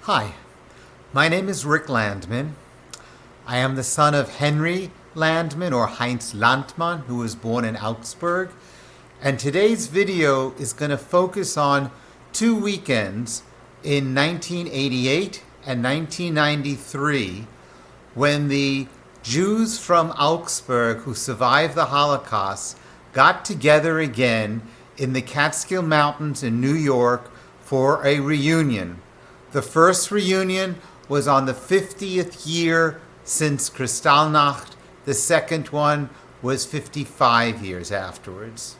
Hi, my name is Rick Landman. I am the son of Henry Landman, or Heinz Landmann, who was born in Augsburg. And today's video is going to focus on two weekends in 1988 and 1993 when the Jews from Augsburg who survived the Holocaust got together again in the Catskill Mountains in New York for a reunion. The first reunion was on the 50th year since Kristallnacht. The second one was 55 years afterwards.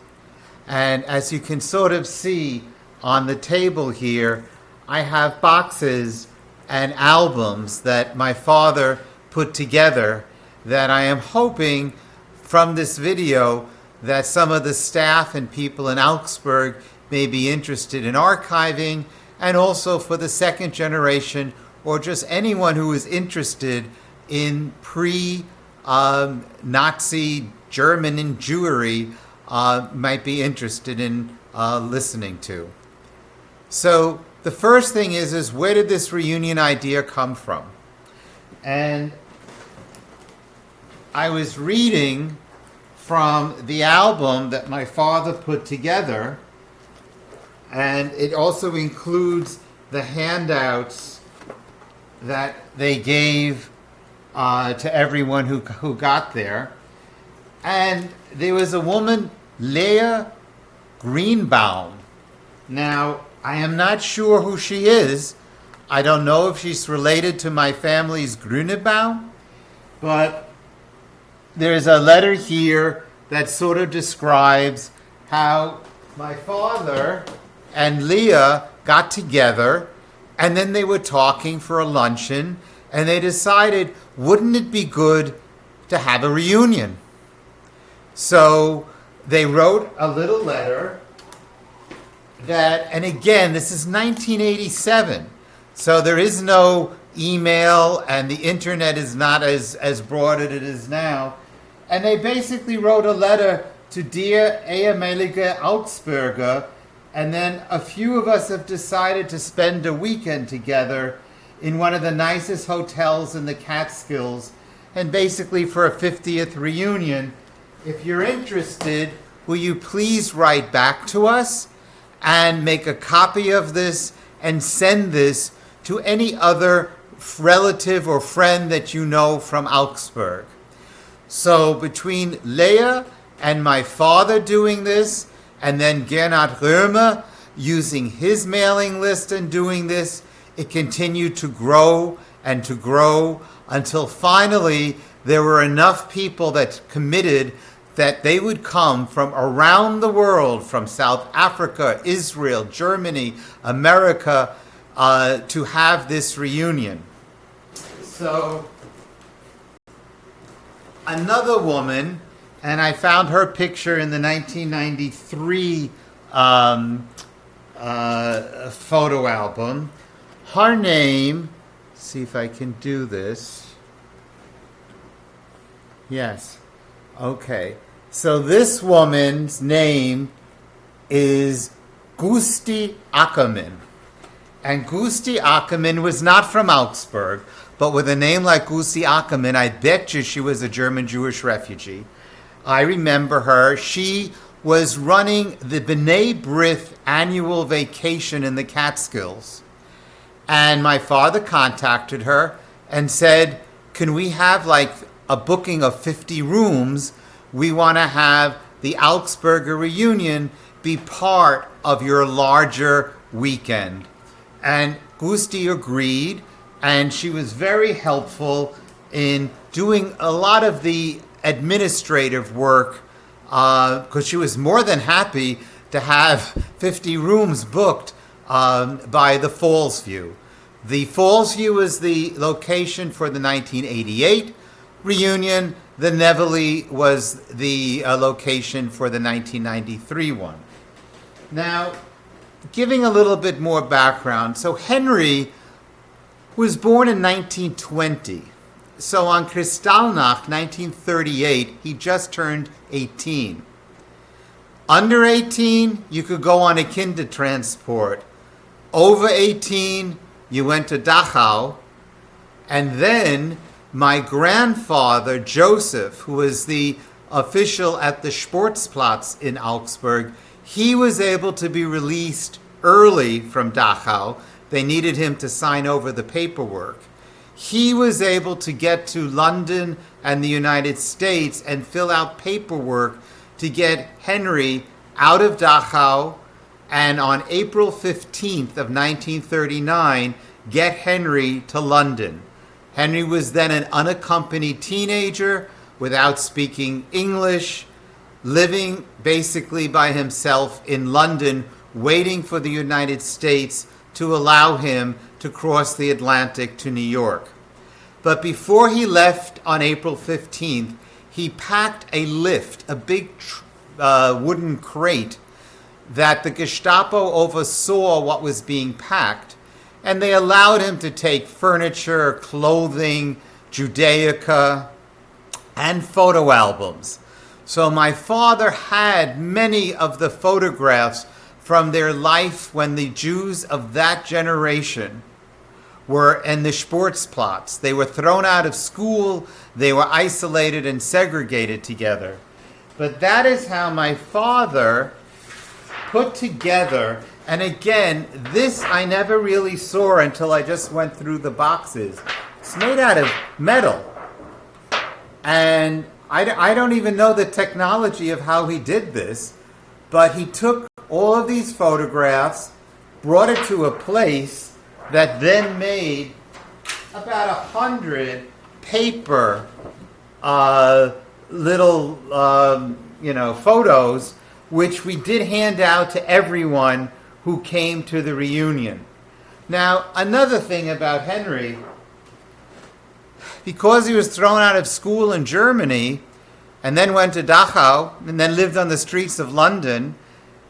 And as you can sort of see on the table here, I have boxes and albums that my father put together that I am hoping from this video that some of the staff and people in Augsburg may be interested in archiving, and also for the second generation or just anyone who is interested in pre-Nazi German and Jewry might be interested in listening to. So the first thing is where did this reunion idea come from? And I was reading from the album that my father put together, and it also includes the handouts that they gave to everyone who got there. And there was a woman, Leah Greenbaum. Now, I am not sure who she is. I don't know if she's related to my family's Grünebaum, but there's a letter here that sort of describes how my father and Leah got together, and then they were talking for a luncheon, and they decided, wouldn't it be good to have a reunion? So they wrote a little letter that, and again, this is 1987, so there is no email, and the internet is not as broad as it is now. And they basically wrote a letter to Dear ehemalige Augsburger, and then a few of us have decided to spend a weekend together in one of the nicest hotels in the Catskills, and basically for a 50th reunion. If you're interested, will you please write back to us and make a copy of this and send this to any other relative or friend that you know from Augsburg. So between Leah and my father doing this, and then Gernot Römer using his mailing list and doing this, it continued to grow and to grow until finally there were enough people that committed that they would come from around the world, from South Africa, Israel, Germany, America, to have this reunion. So another woman, and I found her picture in the 1993 photo album. Her name, see if I can do this. Yes. Okay. So this woman's name is Gusti Ackermann. And Gusti Ackermann was not from Augsburg, but with a name like Gusti Ackermann, I bet you she was a German Jewish refugee. I remember her. She was running the B'nai B'rith annual vacation in the Catskills. And my father contacted her and said, can we have like a booking of 50 rooms? We want to have the Augsburger reunion be part of your larger weekend. And Gusti agreed, and she was very helpful in doing a lot of the administrative work because she was more than happy to have 50 rooms booked by the Fallsview. The Fallsview is the location for the 1988 reunion. The Nevele was the location for the 1993 one. Now, giving a little bit more background. So Henry was born in 1920. So on Kristallnacht, 1938, he just turned 18. Under 18, you could go on a Kindertransport. Over 18, you went to Dachau, and then my grandfather, Joseph, who was the official at the Sportsplatz in Augsburg, he was able to be released early from Dachau. They needed him to sign over the paperwork. He was able to get to London and the United States and fill out paperwork to get Henry out of Dachau, and on April 15th of 1939, get Henry to London. Henry was then an unaccompanied teenager without speaking English, living basically by himself in London, waiting for the United States to allow him to cross the Atlantic to New York. But before he left on April 15th, he packed a lift, a big wooden crate that the Gestapo oversaw what was being packed, and they allowed him to take furniture, clothing, Judaica, and photo albums. So my father had many of the photographs from their life when the Jews of that generation were in the Sportsplatz. They were thrown out of school, they were isolated and segregated together. But that is how my father put together, and again, this I never really saw until I just went through the boxes. It's made out of metal. And I don't even know the technology of how he did this, but he took all of these photographs, brought it to a place that then made about 100 paper little photos, which we did hand out to everyone who came to the reunion. Now, another thing about Henry, because he was thrown out of school in Germany and then went to Dachau and then lived on the streets of London,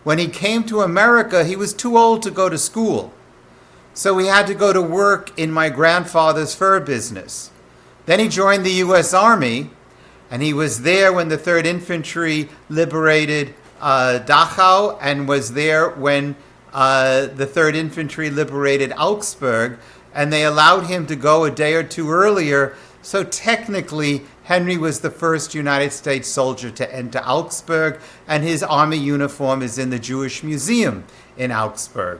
when he came to America, he was too old to go to school. So he had to go to work in my grandfather's fur business. Then he joined the U.S. Army, and he was there when the 3rd Infantry liberated Dachau, and was there when the 3rd Infantry liberated Augsburg, and they allowed him to go a day or two earlier. So technically, Henry was the first United States soldier to enter Augsburg, and his army uniform is in the Jewish Museum in Augsburg.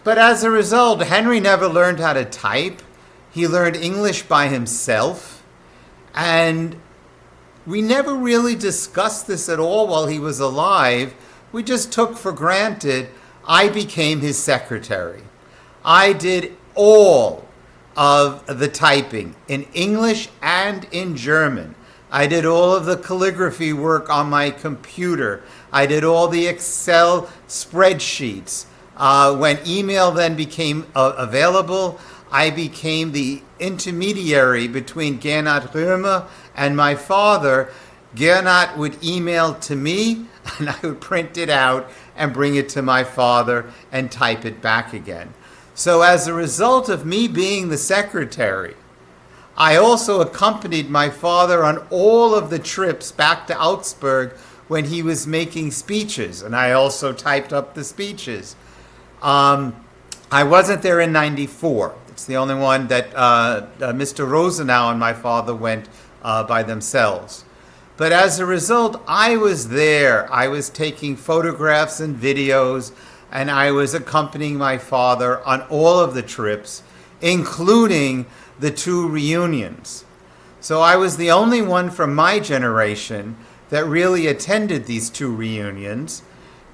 But as a result, Henry never learned how to type. He learned English by himself, and we never really discussed this at all while he was alive. We just took for granted I became his secretary. I did all of the typing in English and in German. I did all of the calligraphy work on my computer. I did all the Excel spreadsheets. When email then became available, I became the intermediary between Gernot Römer and my father. Gernot would email to me, and I would print it out and bring it to my father and type it back again. So as a result of me being the secretary, I also accompanied my father on all of the trips back to Augsburg when he was making speeches, and I also typed up the speeches. I wasn't there in '94. It's the only one that Mr. Rosenau and my father went by themselves. But as a result, I was there. I was taking photographs and videos, and I was accompanying my father on all of the trips, including the 2 reunions. So I was the only one from my generation that really attended these 2 reunions.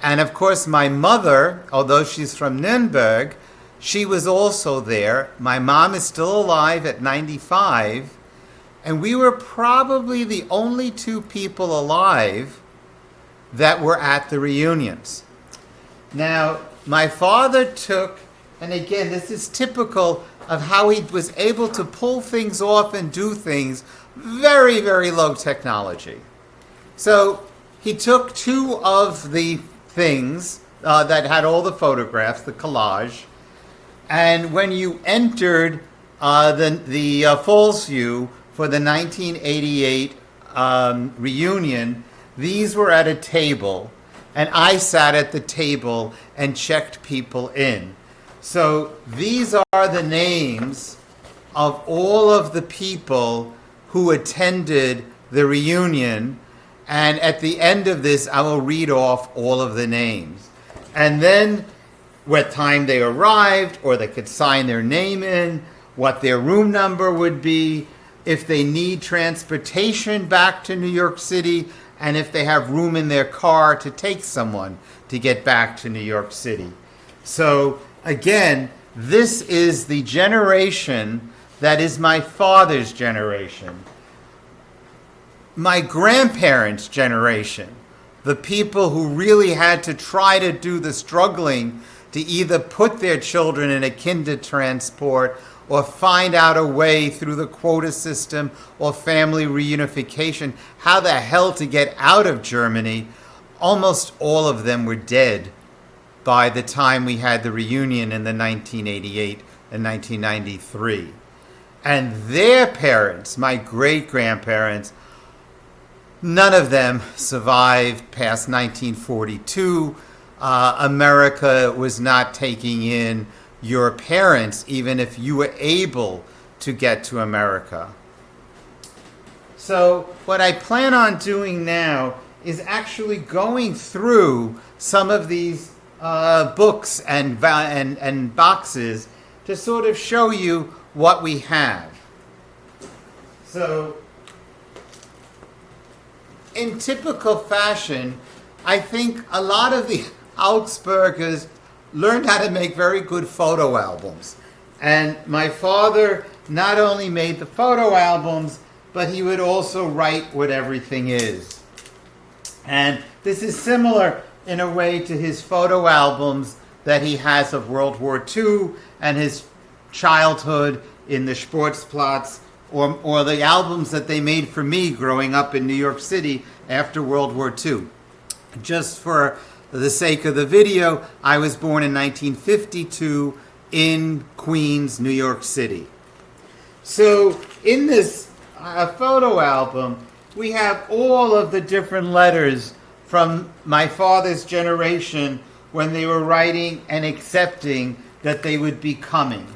And of course, my mother, although she's from Nuremberg, she was also there. My mom is still alive at 95. And we were probably the only 2 people alive that were at the reunions. Now, my father took, and again, this is typical of how he was able to pull things off and do things, very, very low technology. So he took 2 of the things that had all the photographs, the collage, and when you entered the Fallsview for the 1988 reunion, these were at a table, and I sat at the table and checked people in. So these are the names of all of the people who attended the reunion. And at the end of this, I will read off all of the names. And then what time they arrived, or they could sign their name in, what their room number would be, if they need transportation back to New York City, and if they have room in their car to take someone to get back to New York City. So again, this is the generation that is my father's generation. My grandparents' generation, the people who really had to try to do the struggling to either put their children in a kinder transport or find out a way through the quota system or family reunification, how the hell to get out of Germany. Almost all of them were dead by the time we had the reunion in the 1988 and 1993. And their parents, my great-grandparents, none of them survived past 1942. America was not taking in your parents, even if you were able to get to America. So what I plan on doing now is actually going through some of these books and boxes to sort of show you what we have. So in typical fashion, I think a lot of the Augsburgers learned how to make very good photo albums. And my father not only made the photo albums, but he would also write what everything is. And this is similar in a way to his photo albums that he has of World War II and his childhood in the Sportsplatz, or the albums that they made for me growing up in New York City after World War II. Just for the sake of the video, I was born in 1952 in Queens, New York City. So in this photo album, we have all of the different letters from my father's generation when they were writing and accepting that they would be coming.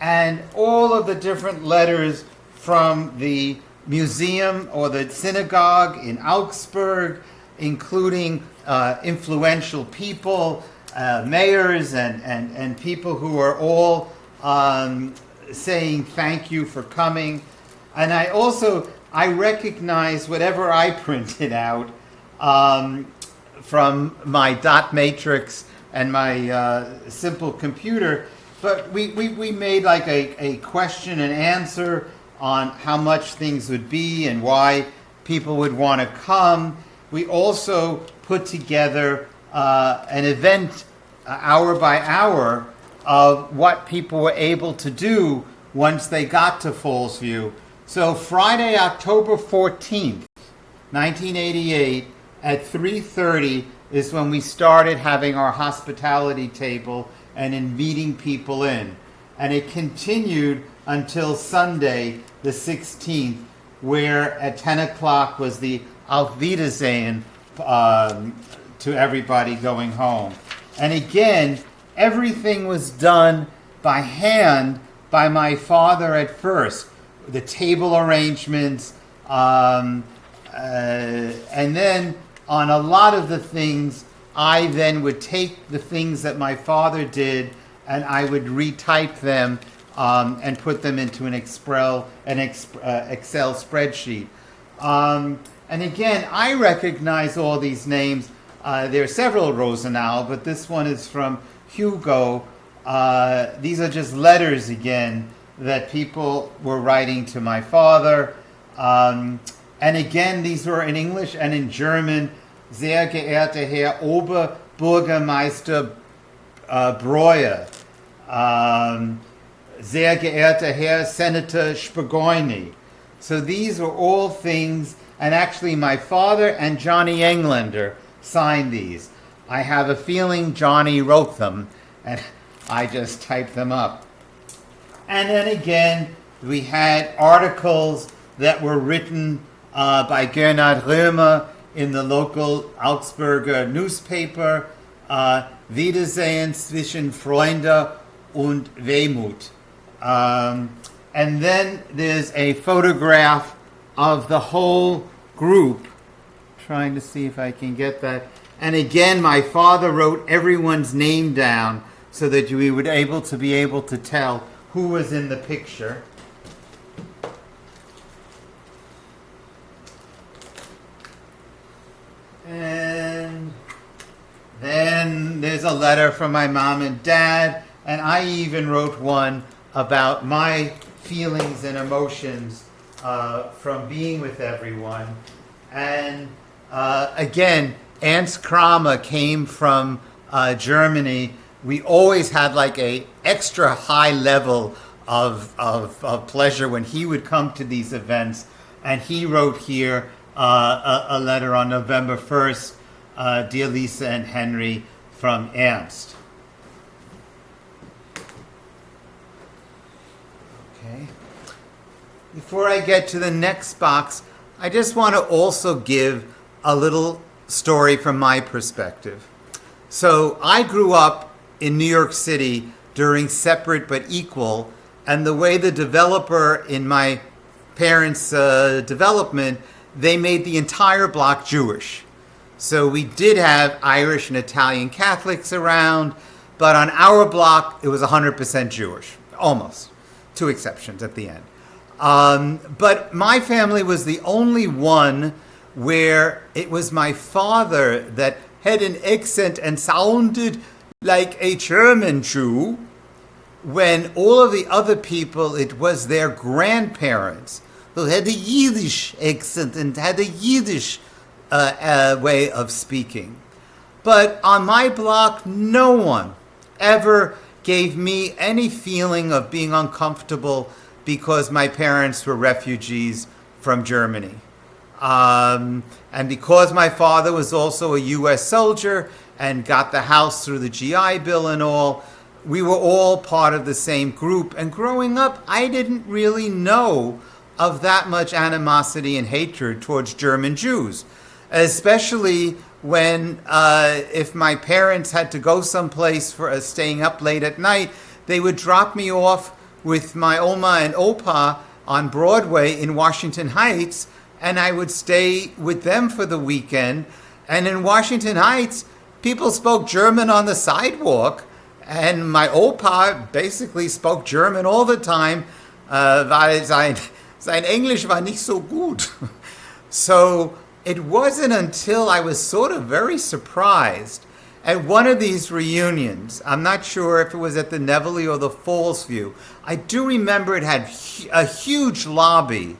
And all of the different letters from the museum or the synagogue in Augsburg, including influential people, mayors and people who are all saying thank you for coming. And I recognize whatever I printed out from my dot matrix and my simple computer, but we made like a question and answer on how much things would be and why people would want to come. We also put together an event hour by hour of what people were able to do once they got to Fallsview. So Friday, October 14th, 1988, at 3:30 is when we started having our hospitality table and inviting people in. And it continued until Sunday, the 16th, where at 10 o'clock was the Auf Wiedersehen to everybody going home. And again, everything was done by hand by my father at first. The table arrangements, and then on a lot of the things, I then would take the things that my father did and I would retype them and put them into an Excel spreadsheet. And again, I recognize all these names. There are several Rosenau, but this one is from Hugo. These are just letters again that people were writing to my father. And again, these were in English and in German. Sehr geehrter Herr Oberbürgermeister Breuer. Sehr geehrter Herr Senator Spagoini. So these were all things, and actually my father and Johnny Englander signed these. I have a feeling Johnny wrote them, and I just typed them up. And then again, we had articles that were written by Gernot Römer in the local Augsburger newspaper. Wiedersehen zwischen Freunde und Wehmut. And then there's a photograph of the whole group. Trying to see if I can get that. And again, my father wrote everyone's name down so that we would be able to tell who was in the picture. And then there's a letter from my mom and dad, and I even wrote one about my feelings and emotions from being with everyone. And again, Ernst Kramer came from Germany. We always had like a extra high level of pleasure when he would come to these events. And he wrote here a letter on November 1st, Dear Lisa and Henry, from Ernst. Okay. Before I get to the next box, I just want to also give a little story from my perspective. So I grew up in New York City during Separate but Equal, and the way the developer in my parents' development, they made the entire block Jewish. So we did have Irish and Italian Catholics around, but on our block it was 100% Jewish, almost. 2 exceptions at the end. But my family was the only one where it was my father that had an accent and sounded like a German Jew, when all of the other people, it was their grandparents who had a Yiddish accent and had a Yiddish way of speaking. But on my block, no one ever gave me any feeling of being uncomfortable because my parents were refugees from Germany. And because my father was also a U.S. soldier and got the house through the GI Bill and all, we were all part of the same group. And growing up, I didn't really know of that much animosity and hatred towards German Jews, especially when if my parents had to go someplace for staying up late at night, they would drop me off with my Oma and Opa on Broadway in Washington Heights, and I would stay with them for the weekend. And in Washington Heights, people spoke German on the sidewalk, and my Opa basically spoke German all the time, weil sein Englisch war nicht so gut. So it wasn't until I was sort of very surprised at one of these reunions. I'm not sure if it was at the Nevele or the Fallsview. I do remember it had a huge lobby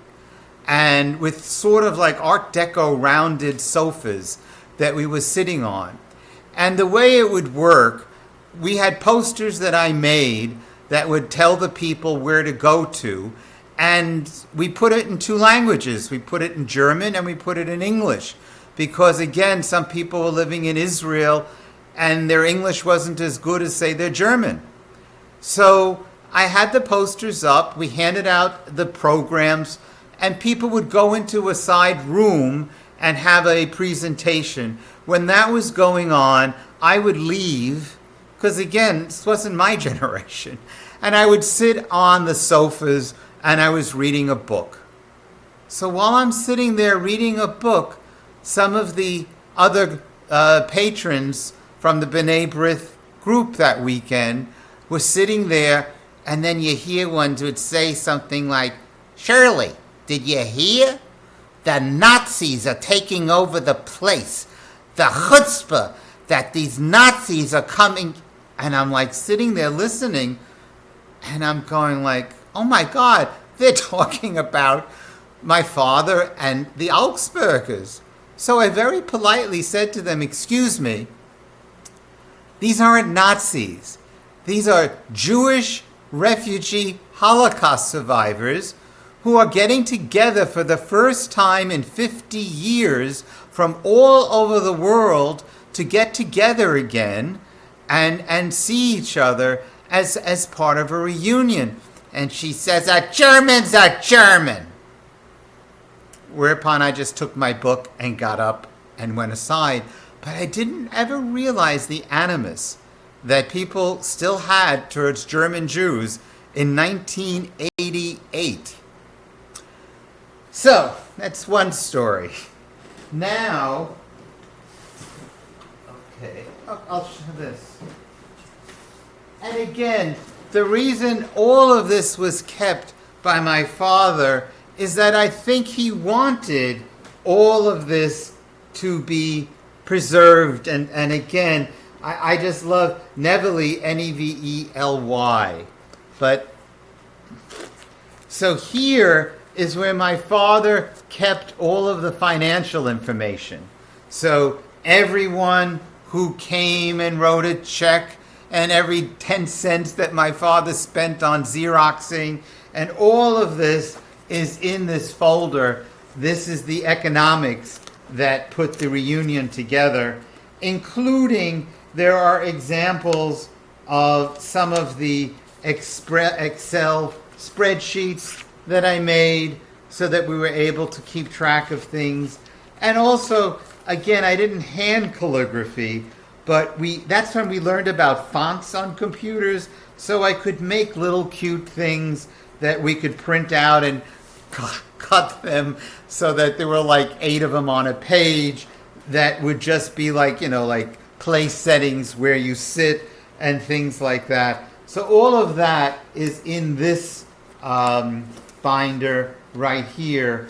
and with sort of like Art Deco rounded sofas that we were sitting on. And the way it would work, we had posters that I made that would tell the people where to go to. And we put it in 2 languages. We put it in German and we put it in English. Because again, some people were living in Israel and their English wasn't as good as, say, their German. So I had the posters up, we handed out the programs, and people would go into a side room and have a presentation. When that was going on, I would leave, because again, this wasn't my generation, and I would sit on the sofas and I was reading a book. So while I'm sitting there reading a book, some of the other patrons from the B'nai B'rith group that weekend were sitting there, and then you hear one would say something like, "Shirley, did you hear? The Nazis are taking over the place. The chutzpah that these Nazis are coming." And I'm like sitting there listening, and I'm going like, oh my God, they're talking about my father and the Augsburgers. So I very politely said to them, "Excuse me, these aren't Nazis. These are Jewish refugee Holocaust survivors who are getting together for the first time in 50 years from all over the world to get together again and see each other as part of a reunion." And she says, Germans are German." Whereupon I just took my book and got up and went aside. But I didn't ever realize the animus that people still had towards German Jews in 1988. So, that's one story. Now, okay, I'll show this. And again, the reason all of this was kept by my father is that I think he wanted all of this to be preserved. And again, I just love Nevele, Nevely. But, so here is where my father kept all of the financial information. So everyone who came and wrote a check, and every 10 cents that my father spent on Xeroxing, and all of this is in this folder. This is the economics that put the reunion together, including there are examples of some of the Excel spreadsheets that I made so that we were able to keep track of things. And also, again, I didn't hand calligraphy, but that's when we learned about fonts on computers, so I could make little cute things that we could print out and cut them so that there were like 8 of them on a page that would just be like, like place settings where you sit and things like that. So all of that is in this binder right here.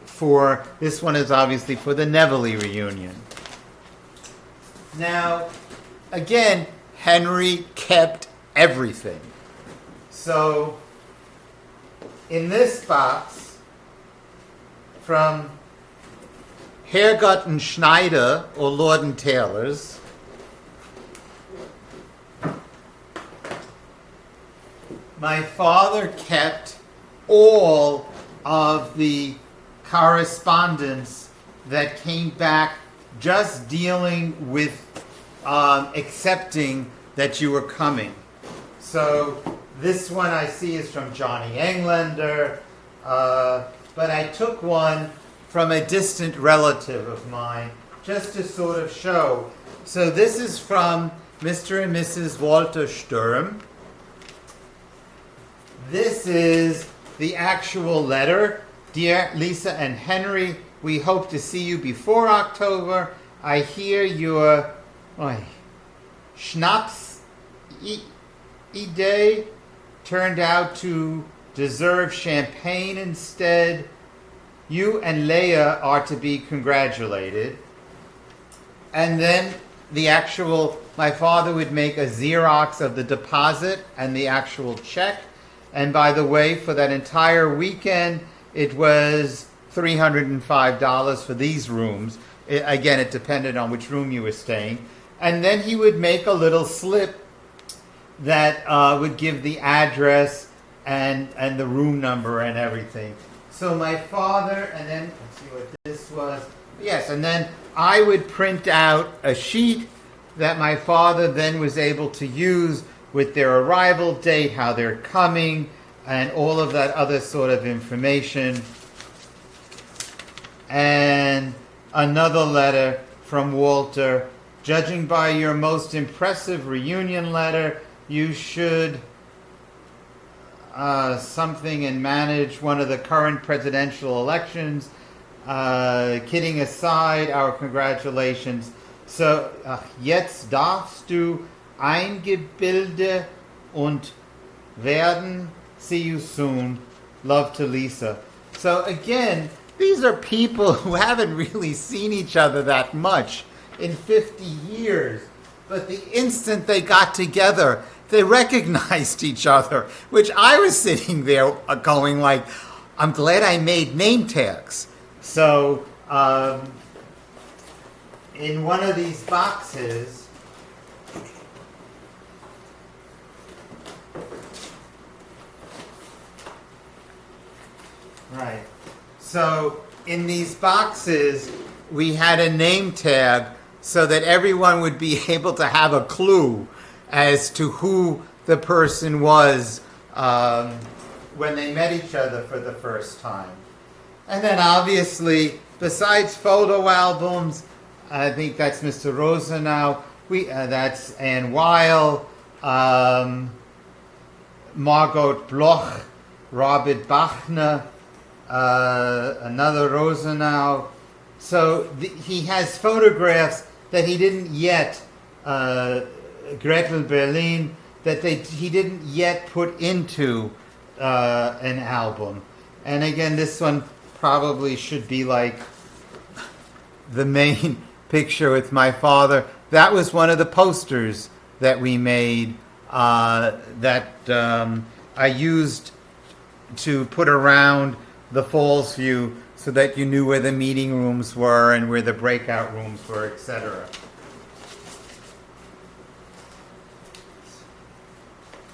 For this one is obviously for the Nevele reunion. Now, again, Henry kept everything. So, in this box, from Hergott and Schneider, or Lord and Taylor's, my father kept all of the correspondence that came back just dealing with accepting that you were coming. So this one I see is from Johnny Englander, but I took one from a distant relative of mine just to sort of show. So this is from Mr. and Mrs. Walter Sturm. This is the actual letter. Dear Lisa and Henry, we hope to see you before October. I hear your Schnapps idee turned out to deserve champagne instead. You and Leah are to be congratulated. And then my father would make a Xerox of the deposit and the actual check. And by the way, for that entire weekend, it was $305 for these rooms. Again, it depended on which room you were staying. And then he would make a little slip that would give the address and the room number and everything. So my father, and then, let's see what this was. Yes, and then I would print out a sheet that my father then was able to use with their arrival date, how they're coming, and all of that other sort of information. And another letter from Walter. Judging by your most impressive reunion letter, you should something and manage one of the current presidential elections. Kidding aside, our congratulations. So, jetzt darfst du eingebildet und werden. See you soon. Love to Lisa. So again, these are people who haven't really seen each other that much in 50 years. But the instant they got together, they recognized each other, which I was sitting there going like, I'm glad I made name tags. So in one of these boxes, right. So in these boxes, we had a name tag so that everyone would be able to have a clue as to who the person was when they met each other for the first time. And then obviously, besides photo albums, I think that's Mr. Rosenau, That's Anne Weil, Margot Bloch, Robert Bachner, another Rosenau. So he has photographs that he didn't yet, Gretel Berlin, that he didn't yet put into an album. And again, this one probably should be like the main picture with my father. That was one of the posters that we made that I used to put around the Fallsview so that you knew where the meeting rooms were and where the breakout rooms were, etc.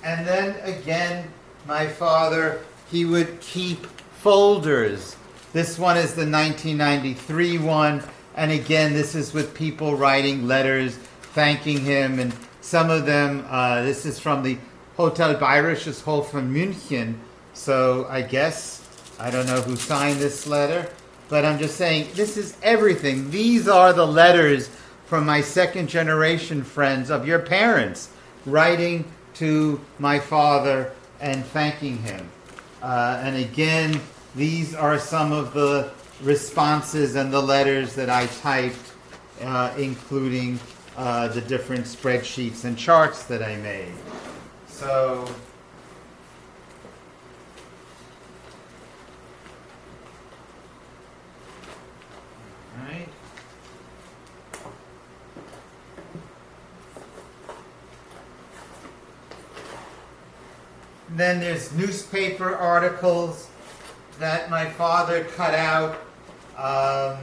And then again, my father, he would keep folders. This one is the 1993 one. And again, this is with people writing letters, thanking him. And some of them, this is from the Hotel Bayerisches Hof in München. So I guess, I don't know who signed this letter, but I'm just saying, this is everything. These are the letters from my second generation friends of your parents, writing to my father and thanking him. And again, these are some of the responses and the letters that I typed, including the different spreadsheets and charts that I made. So, all right. Then there's newspaper articles that my father cut out about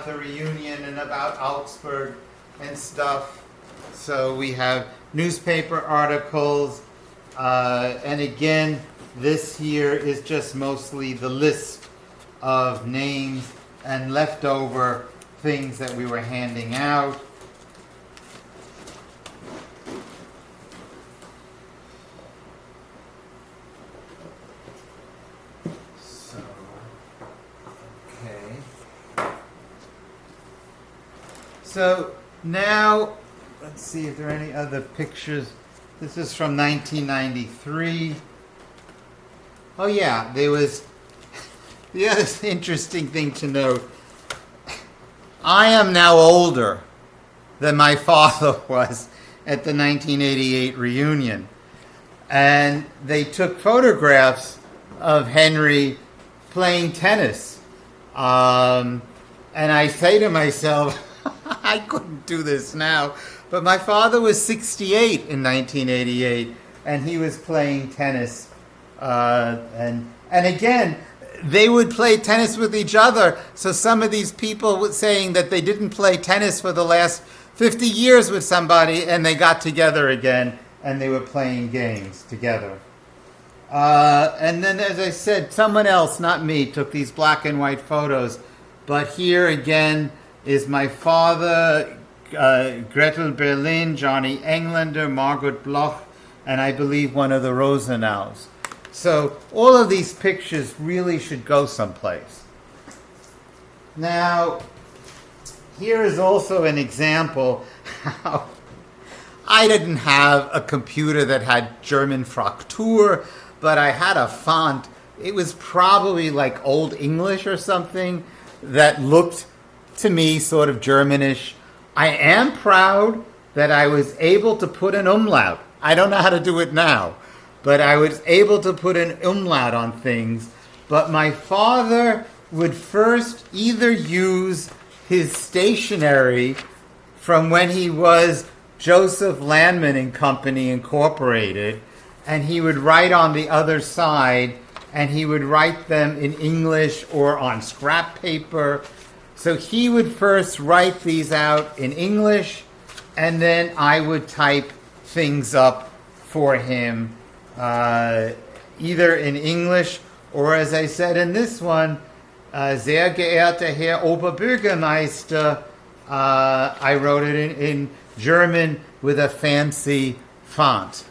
the reunion and about Augsburg and stuff. So we have newspaper articles, and again, this here is just mostly the list of names and leftover things that we were handing out. So now, let's see if there are any other pictures. This is from 1993. Oh yeah, there was the other interesting thing to note. I am now older than my father was at the 1988 reunion. And they took photographs of Henry playing tennis. And I say to myself, I couldn't do this now. But my father was 68 in 1988, and he was playing tennis. And again, they would play tennis with each other. So some of these people were saying that they didn't play tennis for the last 50 years with somebody, and they got together again, and they were playing games together. And then, as I said, someone else, not me, took these black and white photos. But here again is my father, Gretel Berlin, Johnny Englander, Margot Bloch, and I believe one of the Rosenaus. So all of these pictures really should go someplace. Now, here is also an example how I didn't have a computer that had German Fraktur, but I had a font. It was probably like Old English or something that looked to me sort of Germanish. I am proud that I was able to put an umlaut. I don't know how to do it now, but I was able to put an umlaut on things. But my father would first either use his stationery from when he was Joseph Landman and Company Incorporated, and he would write on the other side, and he would write them in English or on scrap paper. So he would first write these out in English, and then I would type things up for him, either in English or, as I said in this one, sehr geehrter Herr Oberbürgermeister. I wrote it in German with a fancy font.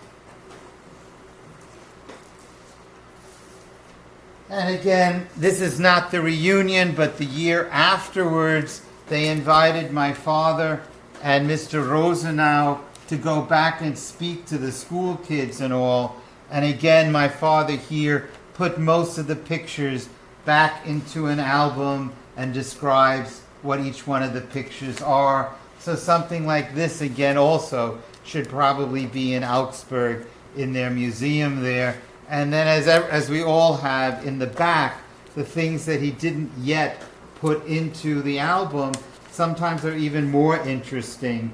And again, this is not the reunion, but the year afterwards, they invited my father and Mr. Rosenau to go back and speak to the school kids and all. And again, my father here put most of the pictures back into an album and describes what each one of the pictures are. So something like this again also should probably be in Augsburg in their museum there. And then as we all have in the back, the things that he didn't yet put into the album sometimes are even more interesting.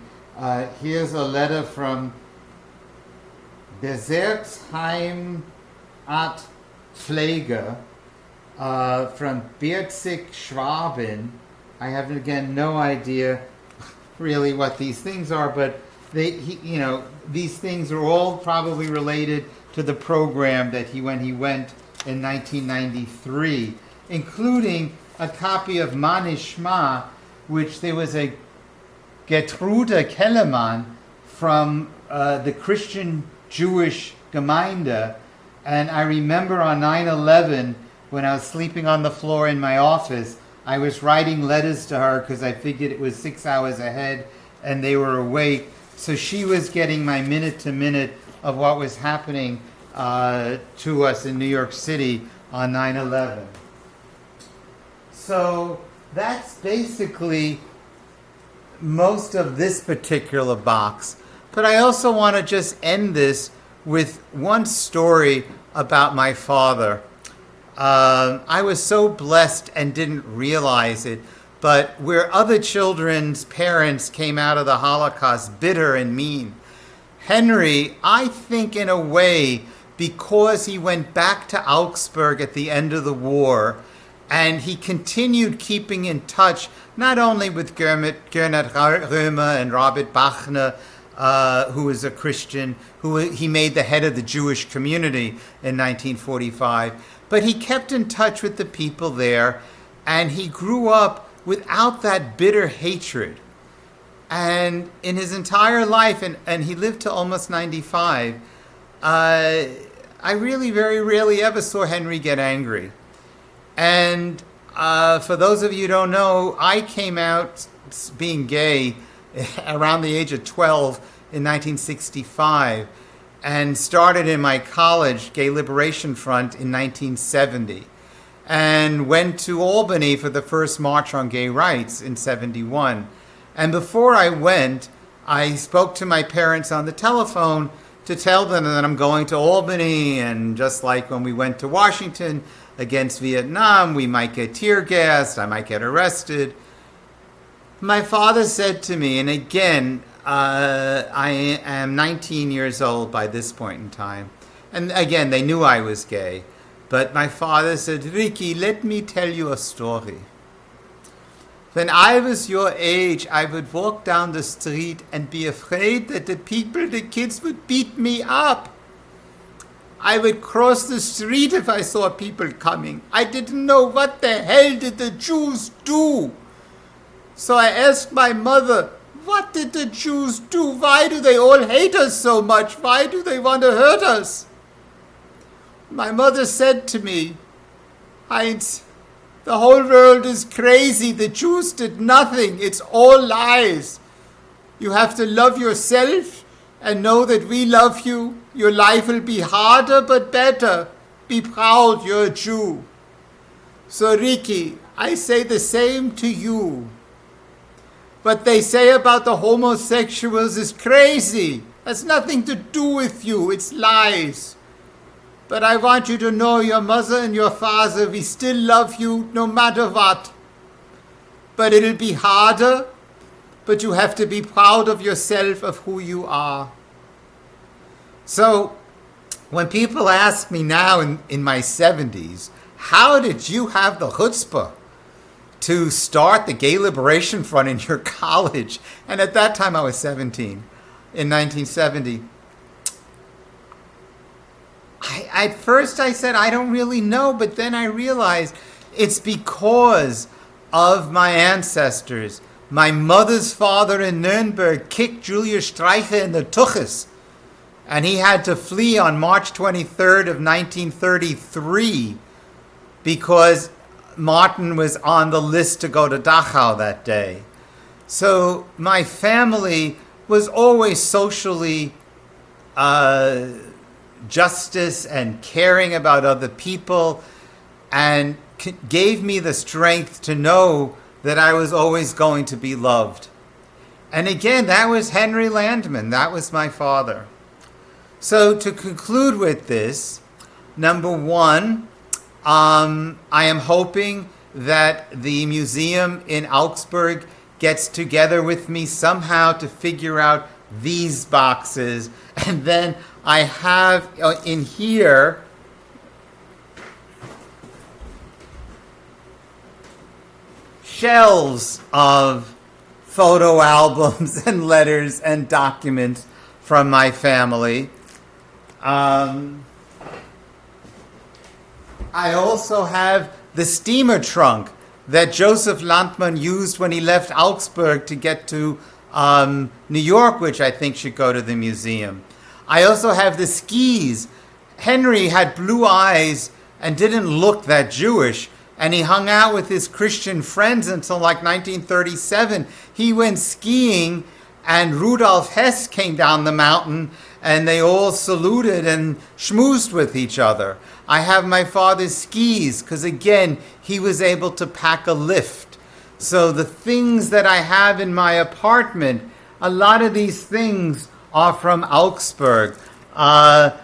Here's a letter from Bezirksheim at Pflege from Berzig, Schwaben. I have, again, no idea really what these things are, but these things are all probably related to the program that when he went in 1993, including a copy of Manishma, which there was a Gertrude Kellermann from the Christian Jewish Gemeinde. And I remember on 9/11, when I was sleeping on the floor in my office, I was writing letters to her because I figured it was 6 hours ahead and they were awake. So she was getting my minute-to-minute of what was happening to us in New York City on 9/11. So that's basically most of this particular box. But I also want to just end this with one story about my father. I was so blessed and didn't realize it, but where other children's parents came out of the Holocaust bitter and mean, Henry, I think in a way, because he went back to Augsburg at the end of the war, and he continued keeping in touch not only with Gernot Römer and Robert Bachner, who was a Christian, who he made the head of the Jewish community in 1945, but he kept in touch with the people there, and he grew up without that bitter hatred. And in his entire life, and he lived to almost 95, I really very rarely ever saw Henry get angry. And for those of you who don't know, I came out being gay around the age of 12 in 1965 and started in my college, Gay Liberation Front, in 1970 and went to Albany for the first March on Gay Rights in 71. And before I went, I spoke to my parents on the telephone to tell them that I'm going to Albany, and just like when we went to Washington against Vietnam, we might get tear gassed, I might get arrested. My father said to me, and again, I am 19 years old by this point in time, and again, they knew I was gay, but my father said, Ricky, let me tell you a story. When I was your age, I would walk down the street and be afraid that the kids would beat me up. I would cross the street if I saw people coming. I didn't know what the hell did the Jews do. So I asked my mother, what did the Jews do? Why do they all hate us so much? Why do they want to hurt us? My mother said to me, Heinz, the whole world is crazy. The Jews did nothing. It's all lies. You have to love yourself and know that we love you. Your life will be harder but better. Be proud, you're a Jew. So Ricky, I say the same to you. What they say about the homosexuals is crazy. Has nothing to do with you. It's lies. But I want you to know your mother and your father, we still love you no matter what. But it'll be harder, but you have to be proud of yourself, of who you are. So when people ask me now in my 70s, how did you have the chutzpah to start the Gay Liberation Front in your college? And at that time I was 17 in 1970. At first I said, I don't really know, but then I realized it's because of my ancestors. My mother's father in Nuremberg kicked Julius Streicher in the tuchus, and he had to flee on March 23rd of 1933 because Martin was on the list to go to Dachau that day. So my family was always socially justice and caring about other people, and gave me the strength to know that I was always going to be loved. And again, that was Henry Landman. That was my father. So to conclude with this, number one, I am hoping that the museum in Augsburg gets together with me somehow to figure out these boxes. And then I have in here shelves of photo albums and letters and documents from my family. I also have the steamer trunk that Joseph Landmann used when he left Augsburg to get to New York, which I think should go to the museum. I also have the skis. Henry had blue eyes and didn't look that Jewish, and he hung out with his Christian friends until like 1937. He went skiing, and Rudolf Hess came down the mountain, and they all saluted and schmoozed with each other. I have my father's skis, because again, he was able to pack a lift. So the things that I have in my apartment, a lot of these things are from Augsburg. The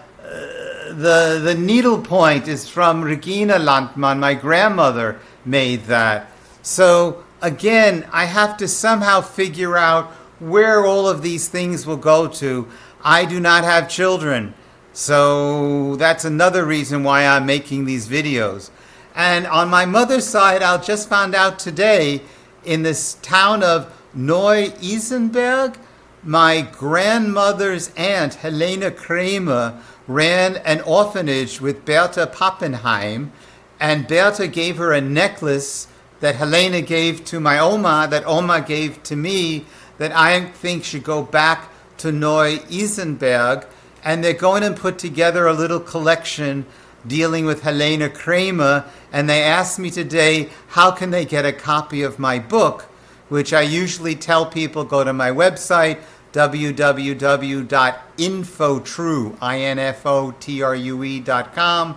needlepoint is from Regina Landmann. My grandmother made that. So again, I have to somehow figure out where all of these things will go to. I do not have children, so that's another reason why I'm making these videos. And on my mother's side, I just found out today, in this town of Neu-Isenberg, my grandmother's aunt, Helene Kramer, ran an orphanage with Bertha Pappenheim, and Bertha gave her a necklace that Helene gave to my Oma, that Oma gave to me, that I think should go back to Neu-Isenberg, and they're going to put together a little collection dealing with Helene Kramer, and they asked me today, how can they get a copy of my book, which I usually tell people go to my website, www.infotrue.com,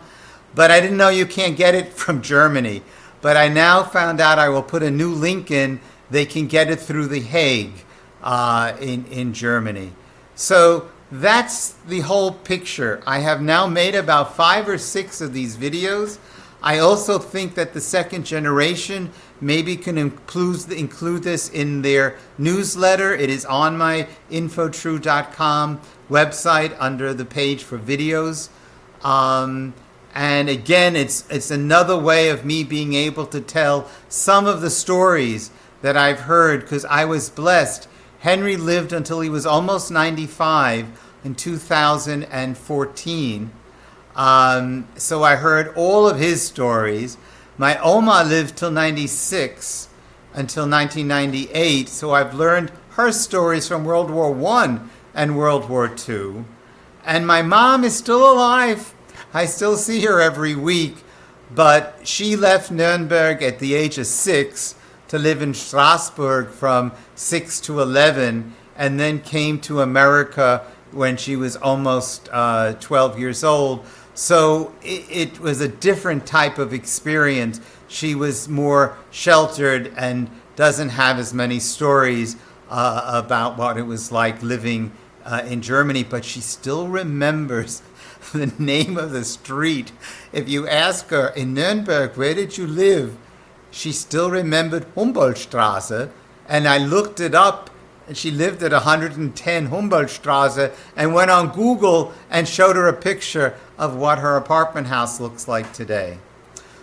but I didn't know you can't get it from Germany. But I now found out I will put a new link in. They can get it through The Hague in Germany. So that's the whole picture. I have now made about 5 or 6 of these videos. I also think that the second generation maybe can include this in their newsletter. It is on my infotrue.com website under the page for videos. And again, it's another way of me being able to tell some of the stories that I've heard, because I was blessed. Henry lived until he was almost 95 in 2014. So I heard all of his stories. My Oma lived till 96, until 1998, so I've learned her stories from World War I and World War II. And my mom is still alive. I still see her every week, but she left Nuremberg at the age of 6 to live in Strasbourg from 6 to 11, and then came to America when she was almost 12 years old. So it was a different type of experience. She was more sheltered and doesn't have as many stories about what it was like living in Germany, but she still remembers the name of the street. If you ask her, in Nuremberg, where did you live? She still remembered Humboldtstraße, and I looked it up, and she lived at 110 Humboldtstraße, and went on Google and showed her a picture of what her apartment house looks like today.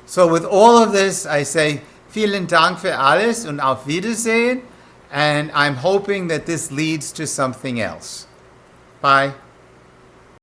So with all of this, I say, vielen Dank für alles und auf Wiedersehen, and I'm hoping that this leads to something else. Bye.